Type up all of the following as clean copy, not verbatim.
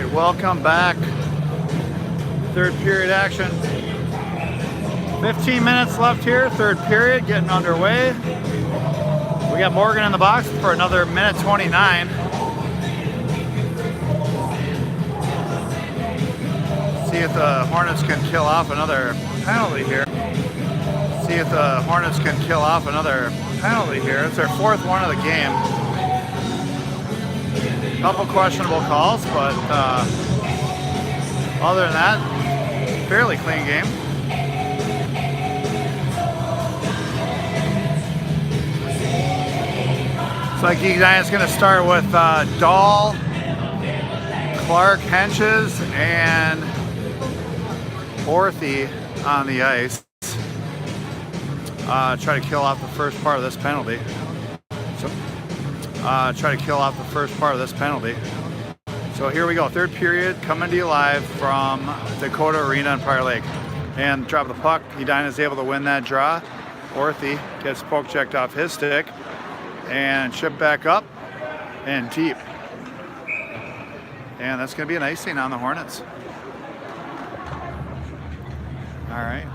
right, welcome back. Third period action. 15 minutes left here, third period getting underway. We got Morgan in the box for another minute 29. See if the Hornets can kill off another penalty here. See if the Hornets can kill off another penalty here. It's their fourth one of the game. Couple questionable calls, but other than that, fairly clean game. Looks like Edina's going to start with Dahl, Clark, Henches, and Orthy on the ice. Try to kill off the first part of this penalty. So here we go, third period, coming to you live from Dakota Arena in Prior Lake. And drop the puck, Edina is able to win that draw. Orthy gets poke checked off his stick and chipped back up and deep. And that's going to be an icing on the Hornets. All right.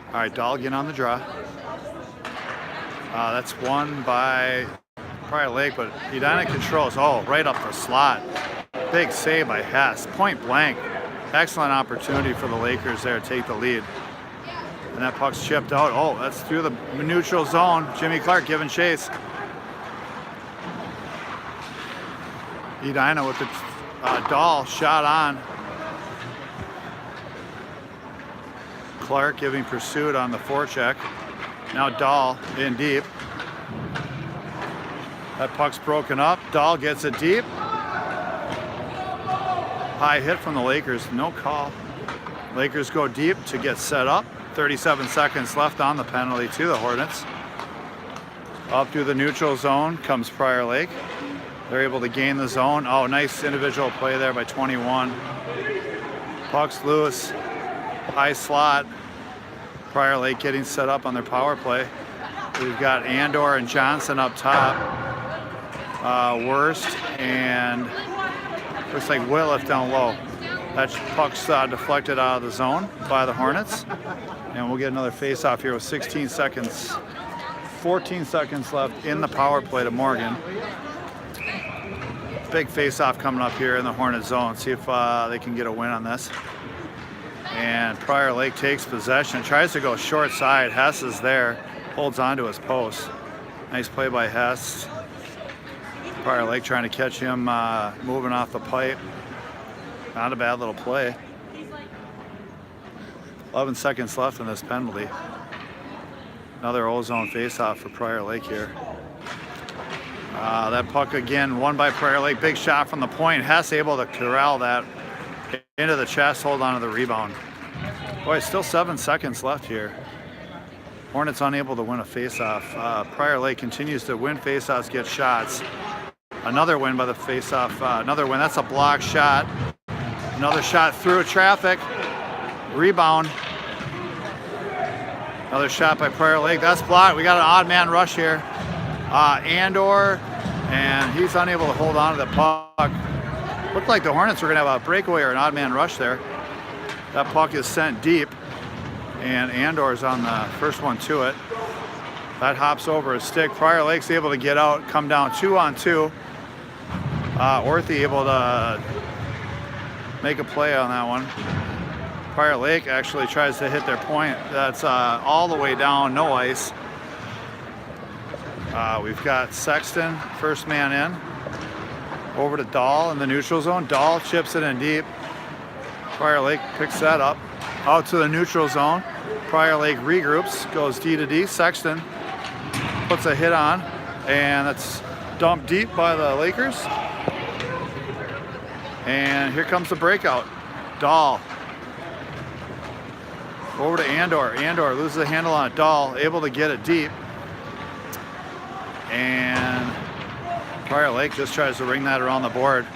All right, Dahl getting on the draw. That's won by Prior Lake, but Edina controls. Oh, right up the slot. Big save by Hess. Point blank. Excellent opportunity for the Lakers there to take the lead. And that puck's chipped out. Oh, that's through the neutral zone. Jimmy Clark giving chase. Edina with the Dahl shot on. Clark giving pursuit on the forecheck. Now Dahl in deep. That puck's broken up. Dahl gets it deep. High hit from the Lakers, no call. Lakers go deep to get set up. 37 seconds left on the penalty to the Hornets. Up through the neutral zone comes Prior Lake. They're able to gain the zone. Oh, nice individual play there by 21. Puck's loose. High slot. Prior Lake getting set up on their power play. We've got Andor and Johnson up top. Worst and looks like Williff down low. That puck's deflected out of the zone by the Hornets. And we'll get another face-off here with 14 seconds left in the power play to Morgan. Big face-off coming up here in the Hornet zone. See if they can get a win on this. And Prior Lake takes possession, tries to go short side. Hess is there, holds on to his post. Nice play by Hess. Prior Lake trying to catch him moving off the pipe. Not a bad little play. 11 seconds left in this penalty. Another O-zone face-off for Prior Lake here. That puck again won by Prior Lake. Big shot from the point. Hess able to corral that into the chest, hold on to the rebound. Boy, still 7 seconds left here. Hornets unable to win a face-off. Prior Lake continues to win face-offs, get shots. Another win by the face-off. Another win. That's a block shot. Another shot through traffic. Rebound. Another shot by Prior Lake. That's blocked. We got an odd man rush here. Andor, and he's unable to hold on to the puck. Looked like the Hornets were going to have a breakaway or an odd man rush there. That puck is sent deep, and Andor's on the first one to it. That hops over his stick. Prior Lake's able to get out, come down 2-on-2. Orthy able to make a play on that one. Prior Lake actually tries to hit their point. That's all the way down, no ice. We've got Sexton, first man in. Over to Dahl in the neutral zone. Dahl chips it in deep. Prior Lake picks that up. Out to the neutral zone. Prior Lake regroups, goes D to D. Sexton puts a hit on, and that's dumped deep by the Lakers. And here comes the breakout. Dahl. Over to Andor. Andor loses the handle on it. Dahl able to get it deep. And Prior Lake just tries to ring that around the board.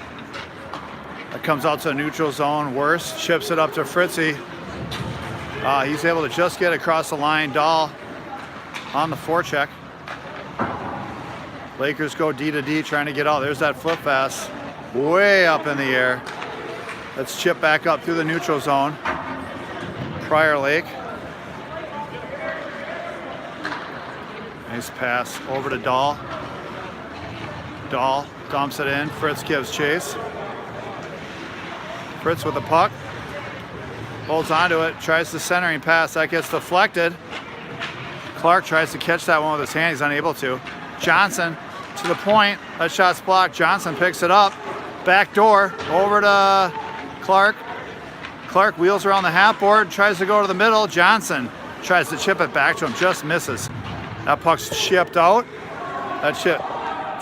That comes out to the neutral zone. Worst chips it up to Fritzy. He's able to just get across the line. Dahl on the forecheck. Lakers go D to D trying to get out. There's that flip pass way up in the air. Let's chip back up through the neutral zone. Prior Lake. Nice pass over to Dahl. Dahl dumps it in. Fritz gives chase. Fritz with the puck. Holds onto it. Tries the centering pass. That gets deflected. Clark tries to catch that one with his hand. He's unable to. Johnson to the point. That shot's blocked. Johnson picks it up. Back door over to Clark. Clark wheels around the half board. Tries to go to the middle. Johnson tries to chip it back to him. Just misses. That puck's chipped out. That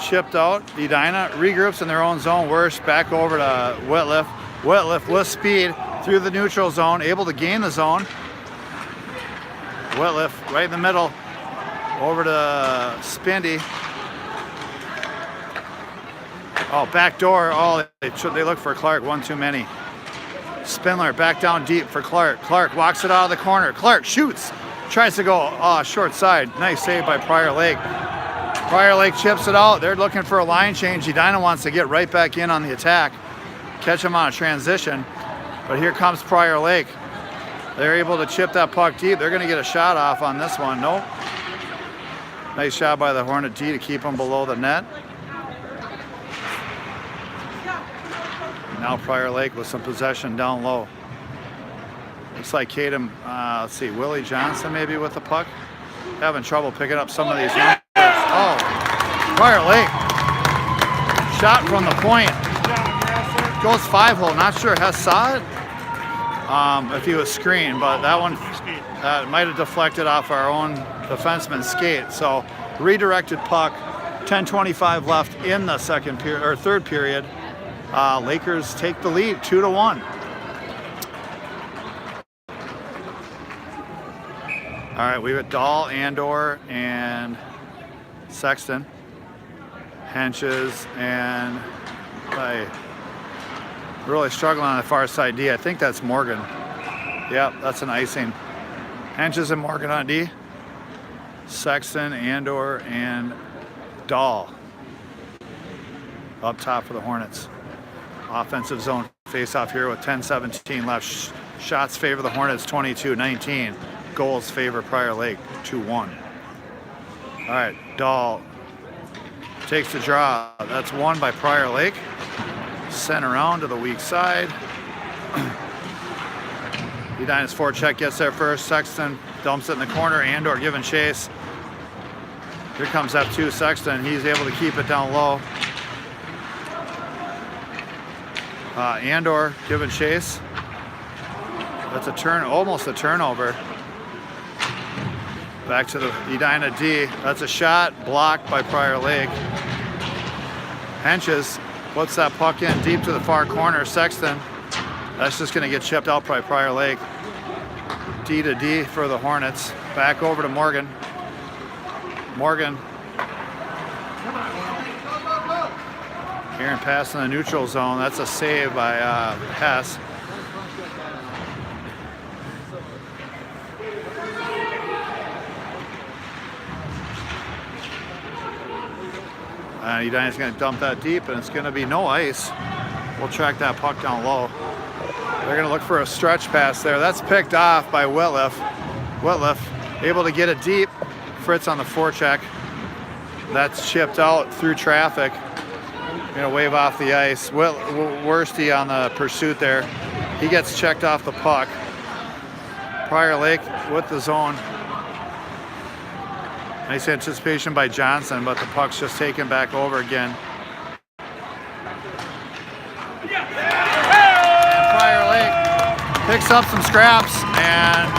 chipped out. Edina regroups in their own zone. Worse back over to Whitliff. Whitliff with speed through the neutral zone, able to gain the zone. Whitliff right in the middle, over to Spindy. Oh, back door. Oh, they look for Clark. One too many. Spindler back down deep for Clark. Clark walks it out of the corner. Clark shoots. Tries to go short side. Nice save by Prior Lake. Prior Lake chips it out. They're looking for a line change. Edina wants to get right back in on the attack. Catch him on a transition. But here comes Prior Lake. They're able to chip that puck deep. They're going to get a shot off on this one. Nope. Nice shot by the Hornet D to keep them below the net. Now Prior Lake with some possession down low. Looks like Caden, let's see, Willie Johnson maybe with the puck. Having trouble picking up some of these numbers. Oh, Prior Lake. Shot from the point. Goes 5-hole. Not sure Hess saw it if he was screened, but that one might have deflected off our own defenseman's skate. So redirected puck. 10:25 left in the second period or third period. Lakers take the lead 2-1. All right, we got Dahl, Andor, and Sexton. Henches and really struggling on the far side D. I think that's Morgan. Yep, that's an icing. Henches and Morgan on D. Sexton, Andor, and Dahl up top for the Hornets. Offensive zone face-off here with 10:17 left. Shots favor the Hornets 22-19. Goals favor Prior Lake 2-1. All right, Dahl takes the draw. That's won by Prior Lake. Sent around to the weak side. Edina's forecheck gets there first. Sexton dumps it in the corner. Andor giving chase. Here comes F2 Sexton. He's able to keep it down low. Andor giving chase. That's a turn, almost a turnover. Back to the Edina D. That's a shot blocked by Prior Lake. Henches puts that puck in deep to the far corner. Sexton. That's just going to get chipped out by Prior Lake. D to D for the Hornets. Back over to Morgan. Morgan. Aaron pass in the neutral zone. That's a save by Hess. Edina's going to dump that deep, and it's going to be no ice. We'll track that puck down low. They're going to look for a stretch pass there. That's picked off by Whitliff. Whitliff able to get it deep. Fritz on the forecheck. That's chipped out through traffic. Going to wave off the ice. Worsty on the pursuit there. He gets checked off the puck. Prior Lake with the zone. Nice anticipation by Johnson, but the puck's just taken back over again. And Prior Lake picks up some scraps and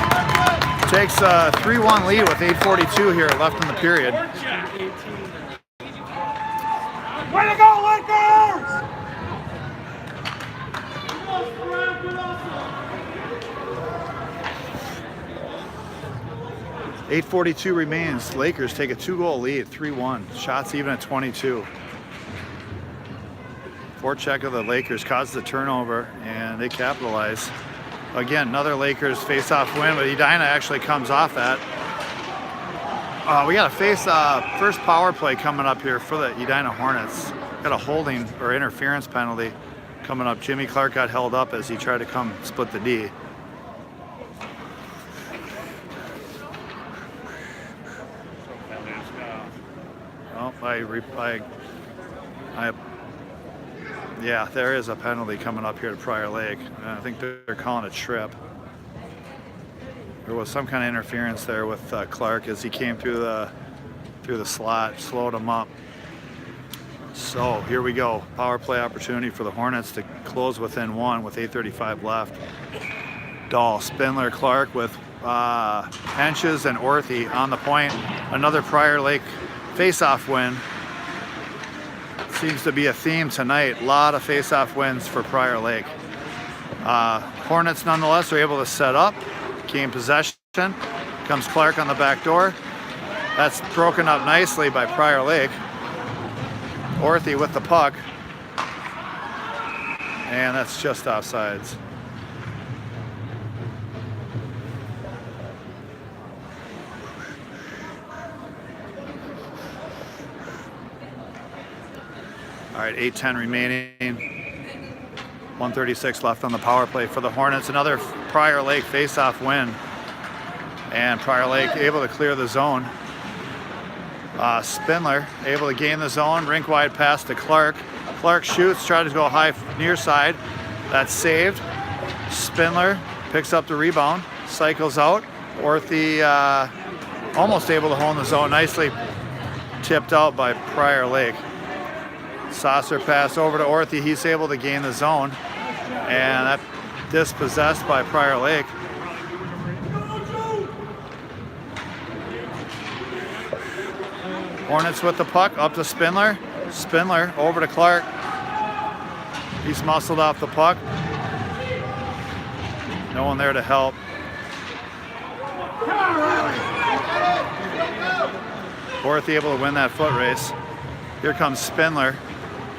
takes a 3-1 lead with 8:42 here left in the period. Way to go, Lakers! 8:42 remains. Lakers take a 2-goal lead, 3-1. Shots even at 22. Forecheck of the Lakers caused the turnover, and they capitalize. Again, another Lakers face-off win, but Edina actually comes off that. We got a first power play coming up here for the Edina Hornets. Got a holding or interference penalty coming up. Jimmy Clark got held up as he tried to come split the D. Oh, yeah, there is a penalty coming up here to Prior Lake. I think they're calling a trip. There was some kind of interference there with Clark as he came through the slot, slowed him up. So here we go. Power play opportunity for the Hornets to close within one with 8:35 left. Dahl, Spindler, Clark with Henches and Orthy on the point. Another Prior Lake face-off win. Seems to be a theme tonight. A lot of face-off wins for Prior Lake. Hornets nonetheless are able to set up, gain possession. Comes Clark on the back door. That's broken up nicely by Prior Lake. Orthy with the puck. And that's just offsides. All right, 8:10 remaining. 1:36 left on the power play for the Hornets. Another Prior Lake face-off win. And Prior Lake able to clear the zone. Spindler able to gain the zone. Rink wide pass to Clark. Clark shoots, tries to go high near side. That's saved. Spindler picks up the rebound, cycles out. Orthy almost able to hold the zone. Nicely tipped out by Prior Lake. Saucer pass over to Orthy. He's able to gain the zone. And that dispossessed by Prior Lake. Hornets with the puck, up to Spindler. Spindler over to Clark. He's muscled off the puck. No one there to help. Orthy able to win that foot race. Here comes Spindler.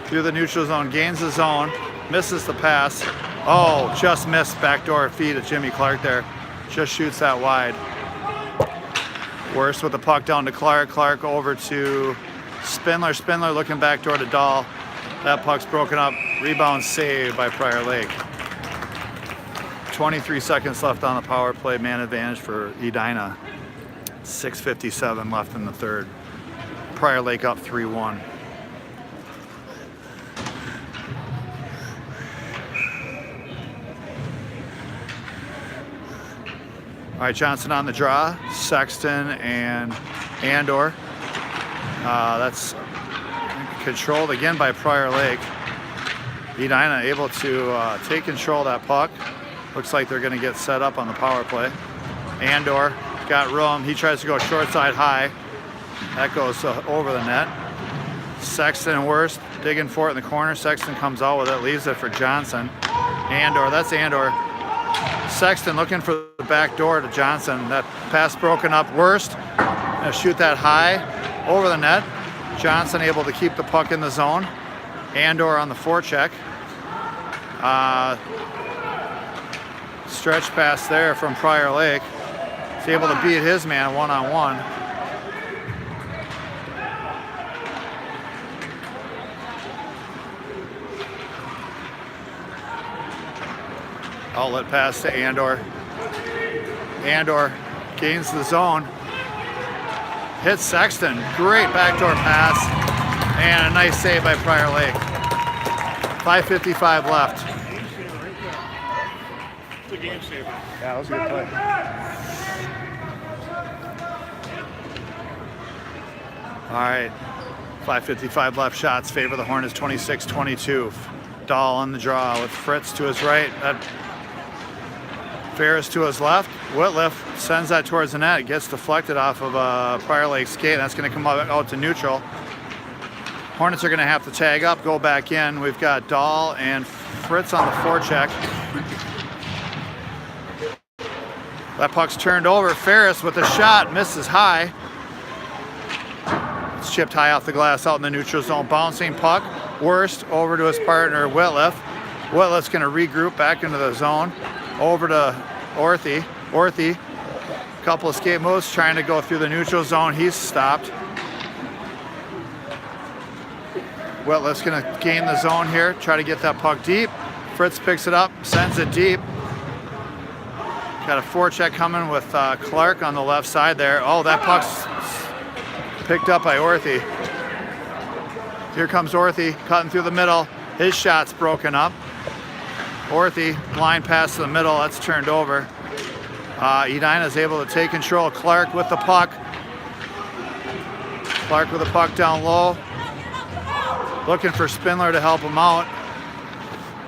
Through the neutral zone, gains the zone, misses the pass. Oh, just missed backdoor feed of Jimmy Clark there. Just shoots that wide. Worst with the puck down to Clark. Clark over to Spindler. Spindler looking backdoor to Dahl. That puck's broken up. Rebound saved by Prior Lake. 23 seconds left on the power play. Man advantage for Edina. 6:57 left in the third. Prior Lake up 3-1. All right, Johnson on the draw. Sexton and Andor. That's controlled again by Prior Lake. Edina able to take control of that puck. Looks like they're going to get set up on the power play. Andor got room. He tries to go short side high. That goes over the net. Sexton worst, digging for it in the corner. Sexton comes out with it, leaves it for Johnson. Andor, that's Andor. Sexton looking for the back door to Johnson. That pass broken up. Worst, gonna shoot that high over the net. Johnson able to keep the puck in the zone. Andor on the forecheck. Stretch pass there from Prior Lake. He's able to beat his man one-on-one. Outlet pass to Andor. Andor gains the zone. Hits Sexton. Great backdoor pass. And a nice save by Prior Lake. 5:55 left. It's a game saver. Yeah, that was a good play. All right. 5:55 left. Shots favor the Hornets 26-22. Dahl on the draw with Fritz to his right. Ferris to his left. Whitliff sends that towards the net. It gets deflected off of Prior Lake skate. That's going to come out to neutral. Hornets are going to have to tag up, go back in. We've got Dahl and Fritz on the forecheck. That puck's turned over. Ferris with a shot, misses high. It's chipped high off the glass out in the neutral zone. Bouncing puck. Worst over to his partner, Whitliff. Whitliff's going to regroup back into the zone. over to Orthy. Orthy, couple escape moves, trying to go through the neutral zone. He's stopped. Whitliff's going to gain the zone here, try to get that puck deep. Fritz picks it up, sends it deep. Got a forecheck coming with Clark on the left side there. Oh, that puck's picked up by Orthy. Here comes Orthy, cutting through the middle. His shot's broken up. Orthy, line pass to the middle, that's turned over. Edina's able to take control. Clark with the puck. Clark with the puck down low. Looking for Spindler to help him out.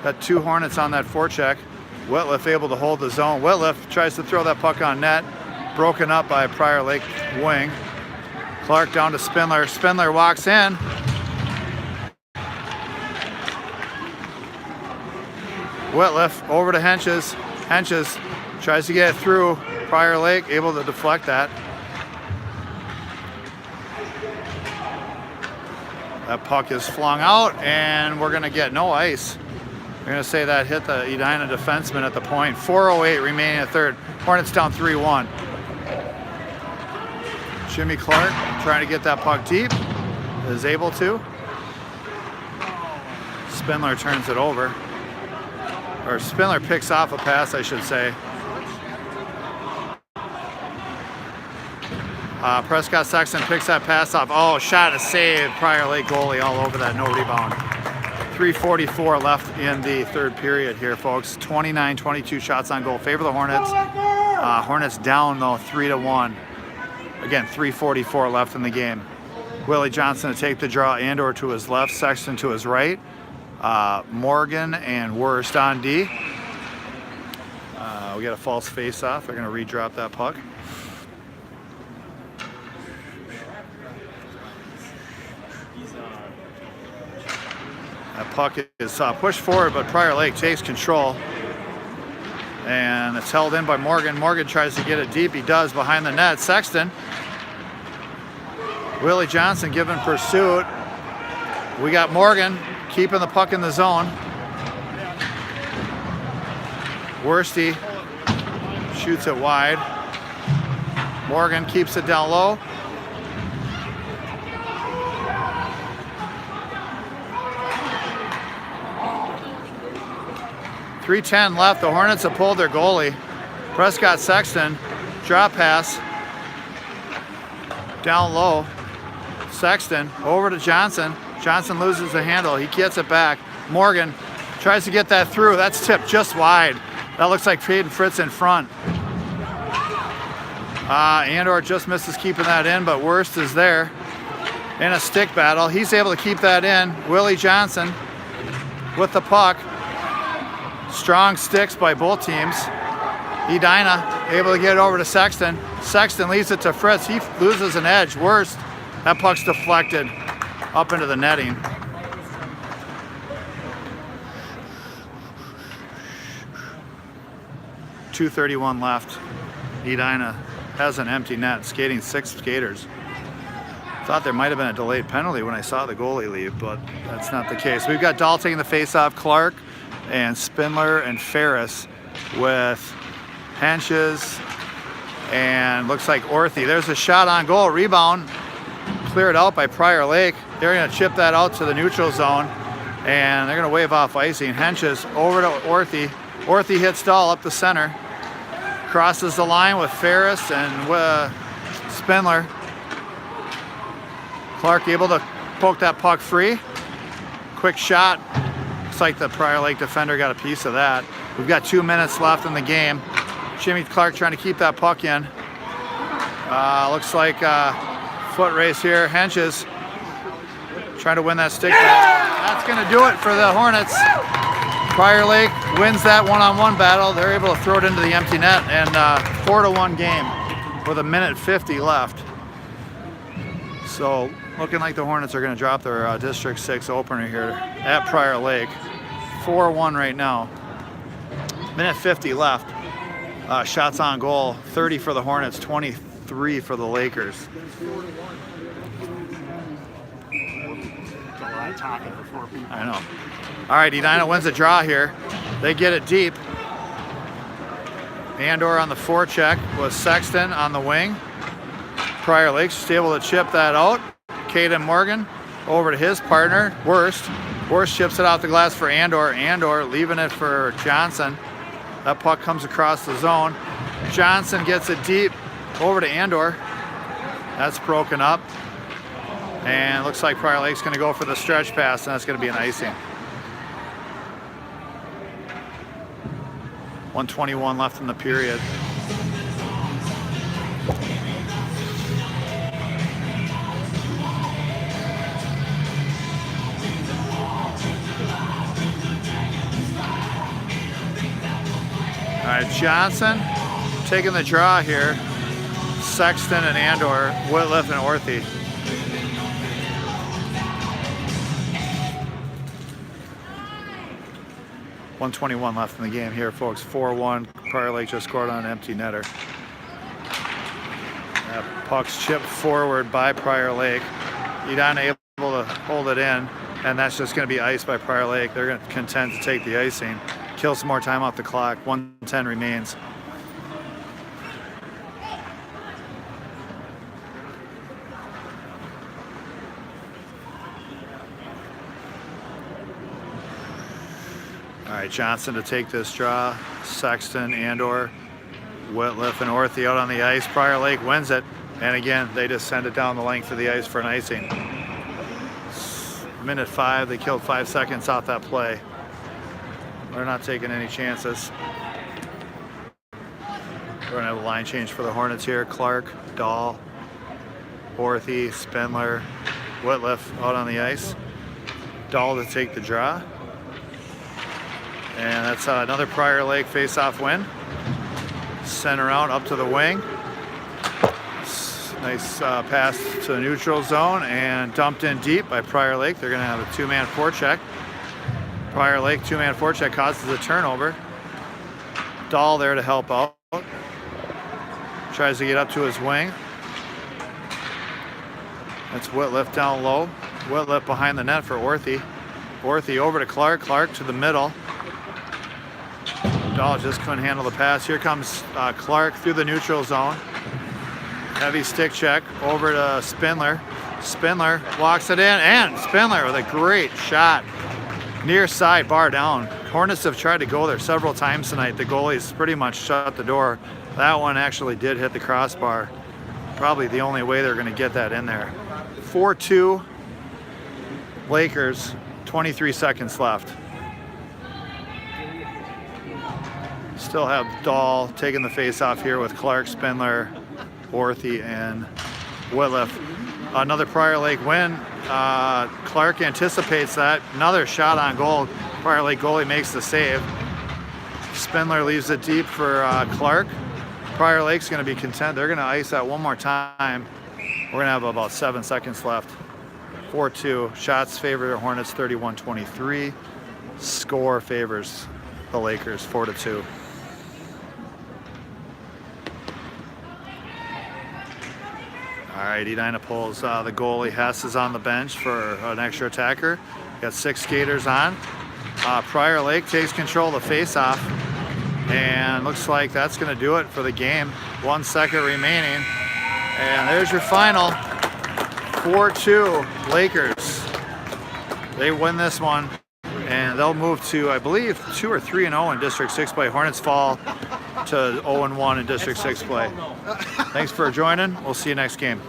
Got 2 Hornets on that forecheck. Whitliff able to hold the zone. Whitliff tries to throw that puck on net. Broken up by Prior Lake wing. Clark down to Spindler. Spindler walks in. Whitliff over to Henches. Henches tries to get it through. Prior Lake able to deflect that. That puck is flung out, and we're going to get no ice. We're going to say that hit the Edina defenseman at the point. 4:08 remaining in the third. Hornets down 3-1. Jimmy Clark trying to get that puck deep. Is able to. Spindler turns it over. Or Spindler picks off a pass, I should say. Prescott Sexton picks that pass off. Oh, shot, a save. Prior Lake goalie all over that, no rebound. 3:44 left in the third period here, folks. 29-22 shots on goal. Favor the Hornets. Hornets down, though, 3-1. Again, 3:44 left in the game. Willie Johnson to take the draw. Andor to his left. Sexton to his right. Morgan and Wurst on D. We got a false face-off. They're going to redrop that puck. That puck is pushed forward, but Prior Lake takes control. And it's held in by Morgan. Morgan tries to get it deep. He does behind the net. Sexton. Willie Johnson giving pursuit. We got Morgan keeping the puck in the zone. Worsty shoots it wide. Morgan keeps it down low. .310 left. The Hornets have pulled their goalie. Prescott Sexton, drop pass. Down low. Sexton over to Johnson. Johnson loses the handle. He gets it back. Morgan tries to get that through. That's tipped just wide. That looks like Peyton Fritz in front. Andor just misses keeping that in, but Wurst is there in a stick battle. He's able to keep that in. Willie Johnson with the puck. Strong sticks by both teams. Edina able to get it over to Sexton. Sexton leaves it to Fritz. He loses an edge. Wurst, that puck's deflected up into the netting. .231 left. Edina has an empty net, skating 6 skaters. Thought there might have been a delayed penalty when I saw the goalie leave, but that's not the case. We've got Dahl taking the face-off. Clark and Spindler and Ferris with Henches and looks like Orthy. There's a shot on goal. Rebound cleared out by Prior Lake. They're going to chip that out to the neutral zone, and they're going to wave off icing. Henches over to Orthy. Orthy hits Dahl up the center. Crosses the line with Ferris and Spindler. Clark able to poke that puck free. Quick shot. Looks like the Prior Lake defender got a piece of that. We've got 2 minutes left in the game. Jimmy Clark trying to keep that puck in. Looks like foot race here. Henches trying to win that stick battle. That's going to do it for the Hornets. Prior Lake wins that one-on-one battle. They're able to throw it into the empty net, and 4-1 game with 1:50 left. So looking like the Hornets are going to drop their District 6 opener here at Prior Lake. 4-1 right now. 1:50 left. Shots on goal, 30 for the Hornets, 23 for the Lakers. I know. All right, Edina wins a draw here. They get it deep. Andor on the forecheck with Sexton on the wing. Prior Lake's just able to chip that out. Caden Morgan over to his partner, Worst. Worst chips it out the glass for Andor. Andor leaving it for Johnson. That puck comes across the zone. Johnson gets it deep over to Andor. That's broken up. And looks like Prior Lake's going to go for the stretch pass, and that's going to be an icing. 1:21 left in the period. All right, Johnson taking the draw here. Sexton and Andor, Whitliff and Orthy. .121 left in the game here, folks. 4-1. Prior Lake just scored on an empty netter. That puck's chipped forward by Prior Lake. Edina able to hold it in, and that's just going to be iced by Prior Lake. They're going to contend to take the icing. Kill some more time off the clock. 1:10 remains. All right, Johnson to take this draw. Sexton, Andor, Whitliff, and Orthy out on the ice. Prior Lake wins it. And again, they just send it down the length of the ice for an icing. Minute 5, they killed 5 seconds off that play. They're not taking any chances. We're gonna have a line change for the Hornets here. Clark, Dahl, Orthy, Spindler, Whitliff out on the ice. Dahl to take the draw. And that's another Prior Lake face-off win. Sent around up to the wing. Nice pass to the neutral zone and dumped in deep by Prior Lake. They're going to have a two-man forecheck. Prior Lake two-man forecheck causes a turnover. Dahl there to help out. Tries to get up to his wing. That's Whitliff down low. Whitliff behind the net for Orthy. Orthy over to Clark. Clark to the middle. Dahl just couldn't handle the pass. Here comes Clark through the neutral zone. Heavy stick check over to Spindler. Spindler walks it in, and Spindler with a great shot. Near side, bar down. Hornets have tried to go there several times tonight. The goalies pretty much shut the door. That one actually did hit the crossbar. Probably the only way they're going to get that in there. 4-2 Lakers, 23 seconds left. Still have Dahl taking the face off here with Clark, Spindler, Orthy, and Whitliff. Another Prior Lake win. Clark anticipates that. Another shot on goal. Prior Lake goalie makes the save. Spindler leaves it deep for Clark. Prior Lake's going to be content. They're going to ice that one more time. We're going to have about 7 seconds left. 4-2. Shots favor the Hornets 31-23. Score favors the Lakers 4-2. All right, Edina pulls the goalie. Hess is on the bench for an extra attacker. Got 6 skaters on. Prior Lake takes control of the face-off. And looks like that's going to do it for the game. 1 second remaining. And there's your final. 4-2 Lakers. They win this one. And they'll move to, I believe, 2 or 3-0 in District 6 play. Hornets fall to 0-1 in District 6 play. Thanks for joining. We'll see you next game.